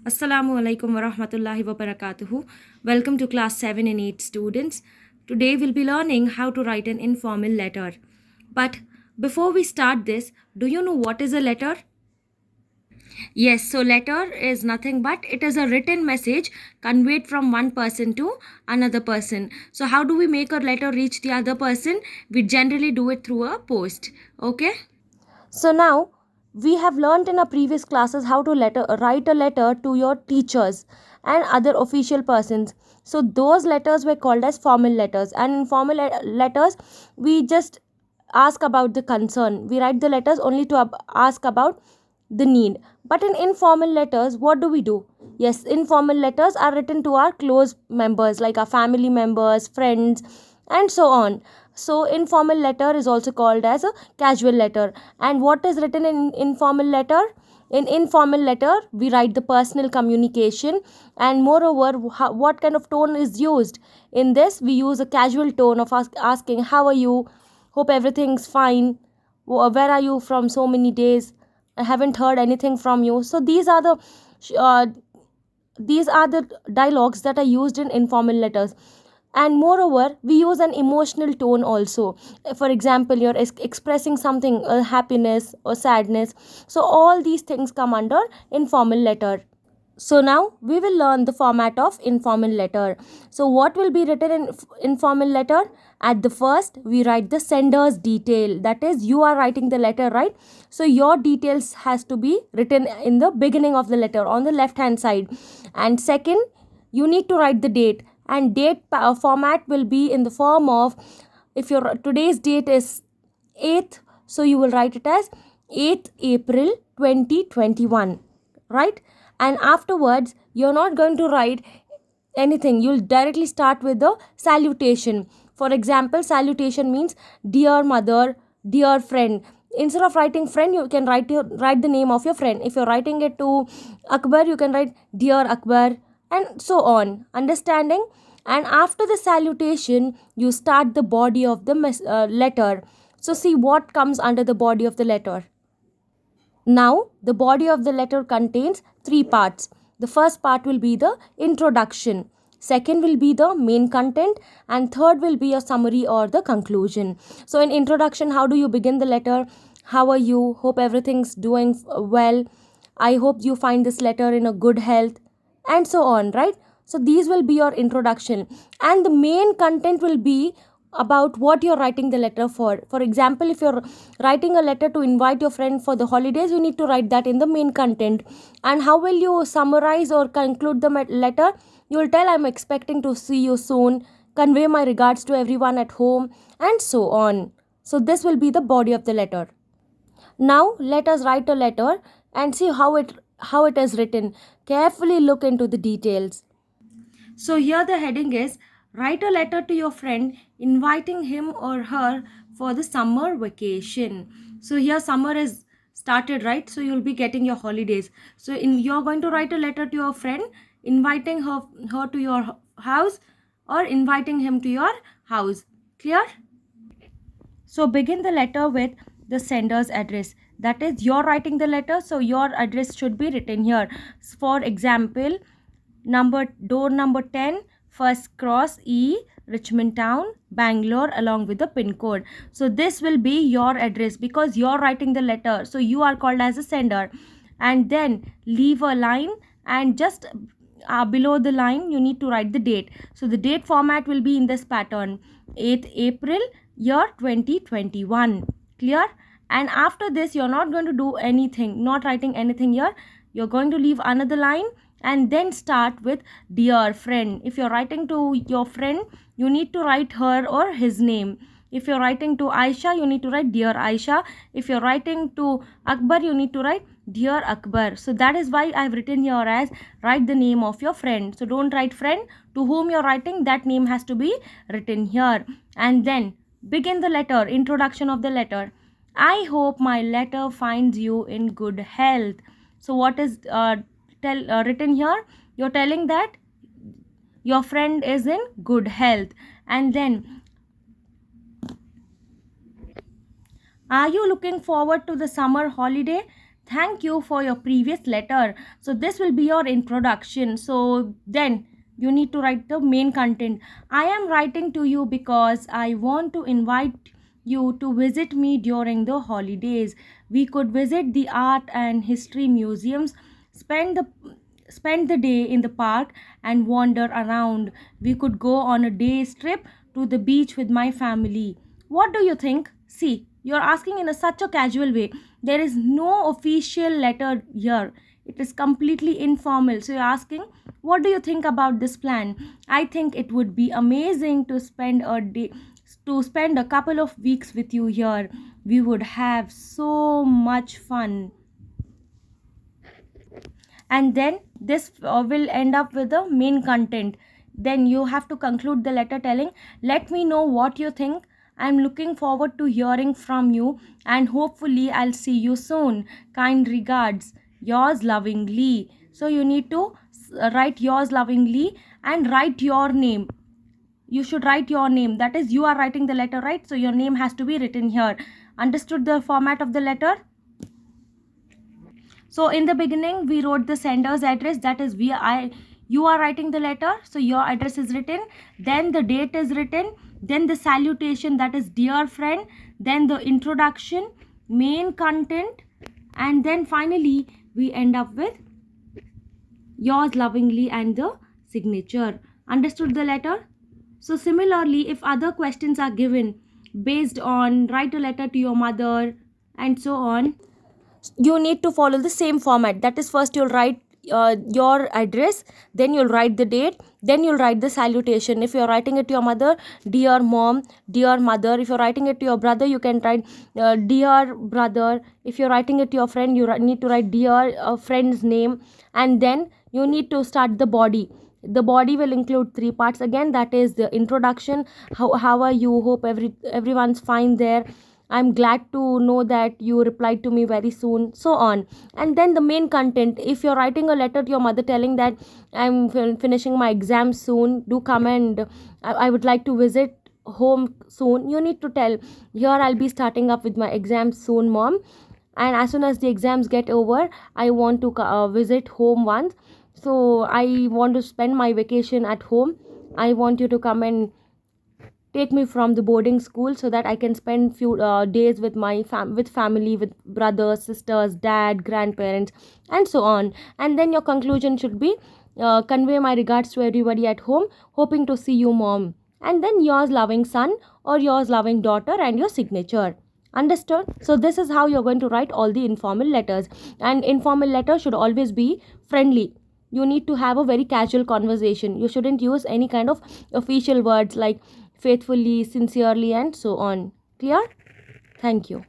Assalamu alaikum wa rahmatullahi wa barakatuhu. Welcome to class 7 and 8 students. Today we'll be learning how to write an informal letter. But before we start this, do you know what is a letter? Yes, so letter is nothing but it is a written message conveyed from one person to another person. So how do we make a letter reach the other person? We generally do it through a post. Okay? So now we have learned in our previous classes how to write a letter to your teachers and other official persons. So those letters were called as formal letters, and in formal letters we just ask about the concern. We write the letters only to ask about the need. But in informal letters, what do we do? Yes, informal letters are written to our close members like our family members, friends, and so on. So informal letter is also called as a casual letter. And what is written in informal letter? In informal letter we write the personal communication, and moreover what kind of tone is used in this? We use a casual tone of asking how are you, hope everything's fine, where are you from so many days, I haven't heard anything from you. So uh, these are the dialogues that are used in informal letters. And moreover we use an emotional tone also. For example, you're expressing something, happiness or sadness. So all these things come under informal letter. So now we will learn the format of informal letter. So what will be written in informal letter? At the first we write the sender's detail, that is you are writing the letter, right? So your details has to be written in the beginning of the letter on the left hand side. And second, you need to write the date, and date format will be in the form of, if your today's date is 8th, so you will write it as 8th April 2021, right? And afterwards you're not going to write anything, you'll directly start with the salutation. For example, salutation means dear mother, dear friend. Instead of writing friend, you can write the name of your friend. If you're writing it to Akbar, you can write dear Akbar, and so on. Understanding? And after the salutation you start the body of the letter. So see what comes under the body of the letter. Now, the body of the letter contains three parts. The first part will be the introduction, second will be the main content, and third will be a summary or the conclusion. So, in introduction, how do you begin the letter? How are you? Hope everything's doing well. I hope you find this letter in a good health, and so on, right? So, these will be your introduction, and the main content will be about what you're writing the letter for. For example, if you're writing a letter to invite your friend for the holidays, you need to write that in the main content. And how will you summarize or conclude the letter? You will tell, I'm expecting to see you soon, convey my regards to everyone at home, and so on. So this will be the body of the letter. Now let us write a letter and see how it is written. Carefully look into the details. So here the heading is, write a letter to your friend inviting him or her for the summer vacation. So here summer is started, right? So you'll be getting your holidays. So you're going to write a letter to your friend inviting her to your house, or inviting him to your house. Clear? So begin the letter with the sender's address. That is, you're writing the letter, so your address should be written here. For example, door number 10, first cross E, Richmond Town, Bangalore, along with the pin code. So this will be your address because you're writing the letter, so you are called as a sender. And then leave a line, and just below the line you need to write the date. So the date format will be in this pattern: 8th April year 2021. Clear? And after this you're not going to do anything, not writing anything here. You're going to leave another line and then start with dear friend. If you're writing to your friend, you need to write her or his name. If you're writing to Aisha, you need to write dear Aisha. If you're writing to Akbar, you need to write dear Akbar. So that is why I've written here as write the name of your friend. So don't write friend. To whom you're writing, that name has to be written here. And then begin the letter, introduction of the letter. I hope my letter finds you in good health. So what is written here? You're telling that your friend is in good health. And then, are you looking forward to the summer holiday? thank you for your previous letter. So this will be your introduction. So then you need to write the main content. I am writing to you because I want to invite you to visit me during the holidays. We could visit the art and history museums, spend the spend the day in the park and wander around. We could go on a day's trip to the beach with my family. What do you think? See, you're asking in such a casual way. There is no official letter here. It is completely informal. So you're asking, what do you think about this plan? I think it would be amazing to spend a couple of weeks with you here. We would have so much fun. And then this will end up with the main content. Then you have to conclude the letter telling, let me know what you think. I'm looking forward to hearing from you, and hopefully I'll see you soon. Kind regards, yours lovingly. So you need to write yours lovingly and write your name. You should write your name. That is, you are writing the letter, right? So your name has to be written here. Understood the format of the letter? So in the beginning we wrote the sender's address, that is you are writing the letter, so your address is written, then the date is written, then the salutation, that is dear friend, then the introduction, main content, and then finally we end up with yours lovingly and the signature. Understood the letter? So similarly, if other questions are given based on write a letter to your mother and so on, you need to follow the same format. That is, first you'll write your address, then you'll write the date, then you'll write the salutation. If you're writing it to your mother, dear mom, dear mother. If you're writing it to your brother, you can write dear brother. If you're writing it to your friend, you need to write dear friend's name. And then you need to start the body. The body will include three parts again, that is the introduction, how are you, hope everyone's fine there, I'm glad to know that you replied to me very soon, so on. And then the main content, if you're writing a letter to your mother telling that I'm finishing my exam soon, do come and I would like to visit home soon, you need to tell, here I'll be starting up with my exams soon, mom, and as soon as the exams get over, I want to visit home once. So I want to spend my vacation at home. I want you to come and take me from the boarding school so that I can spend few days with my family, with brothers, sisters, dad, grandparents, and so on. And then your conclusion should be, convey my regards to everybody at home, hoping to see you, mom. And then yours loving son or yours loving daughter and your signature. Understood? So this is how you're going to write all the informal letters. And informal letter should always be friendly. You need to have a very casual conversation. You shouldn't use any kind of official words like faithfully, sincerely, and so on. Clear? Thank you.